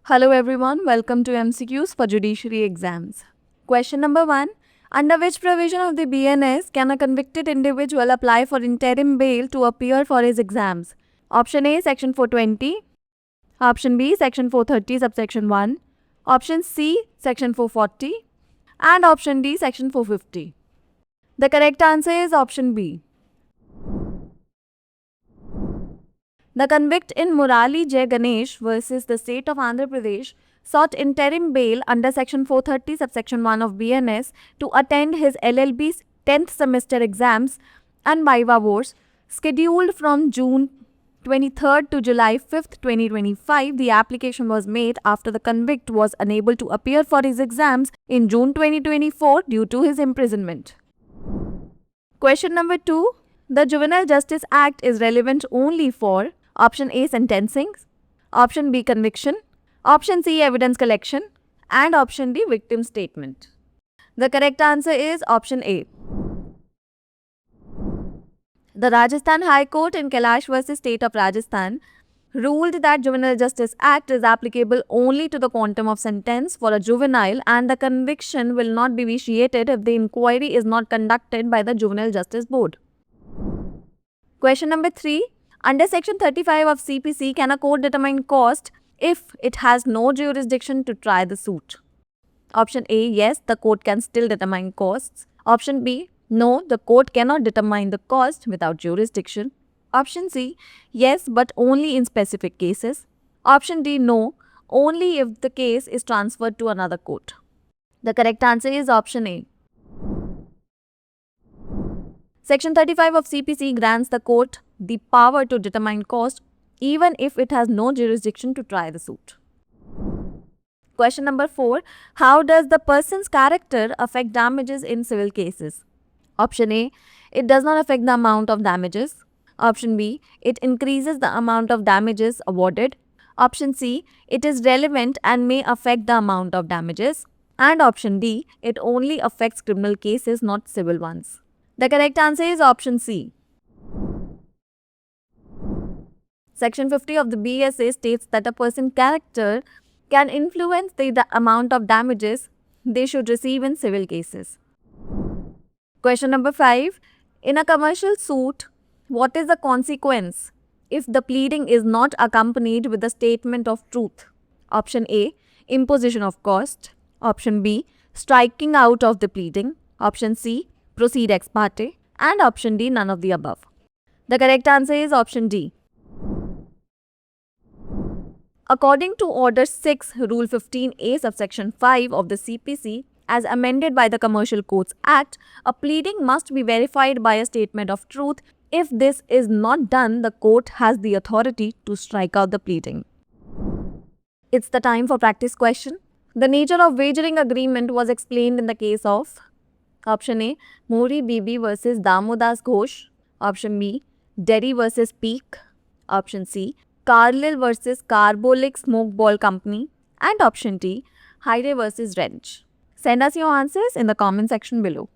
Hello everyone, welcome to MCQs for Judiciary Exams. Question number 1. Under which provision of the BNS can a convicted individual apply for interim bail to appear for his exams? Option A, Section 420. Option B, Section 430, subsection 1. Option C, Section 440. And Option D, Section 450. The correct answer is Option B. The convict in Murali Jay Ganesh versus the state of Andhra Pradesh sought interim bail under Section 430, subsection 1 of BNS to attend his LLB's 10th semester exams and Viva Wars scheduled from June 23rd to July 5th, 2025. The application was made after the convict was unable to appear for his exams in June 2024 due to his imprisonment. Question number 2. The Juvenile Justice Act is relevant only for Option A, sentencing, Option B, conviction, Option C, evidence collection, and Option D, victim statement. The correct answer is Option A. The Rajasthan High Court in Kailash vs. State of Rajasthan ruled that Juvenile Justice Act is applicable only to the quantum of sentence for a juvenile and the conviction will not be vitiated if the inquiry is not conducted by the Juvenile Justice Board. Question number 3. Under Section 35 of CPC, can a court determine cost if it has no jurisdiction to try the suit? Option A, yes, the court can still determine costs. Option B, no, the court cannot determine the cost without jurisdiction. Option C, yes, but only in specific cases. Option D, no, only if the case is transferred to another court. The correct answer is Option A. Section 35 of CPC grants the court the power to determine cost even if it has no jurisdiction to try the suit. Question number 4. How does the person's character affect damages in civil cases? Option A, it does not affect the amount of damages. Option B, it increases the amount of damages awarded. Option C, it is relevant and may affect the amount of damages. And Option D, it only affects criminal cases, not civil ones. The correct answer is Option C. Section 50 of the BSA states that a person's character can influence the amount of damages they should receive in civil cases. Question number 5. In a commercial suit, what is the consequence if the pleading is not accompanied with a statement of truth? Option A, imposition of cost. Option B, striking out of the pleading. Option C, proceed ex parte. And Option D, none of the above. The correct answer is Option D. According to Order 6, Rule 15A, subsection 5 of the CPC, as amended by the Commercial Courts Act, a pleading must be verified by a statement of truth. If this is not done, the court has the authority to strike out the pleading. It's the time for practice question. The nature of wagering agreement was explained in the case of Option A, Mori Bibi versus Damodas Ghosh. Option B, Derry versus Peak. Option C, Carlyle versus Carbolic Smoke Ball Company. And Option D, Hyde versus Wrench. Send us your answers in the comment section below.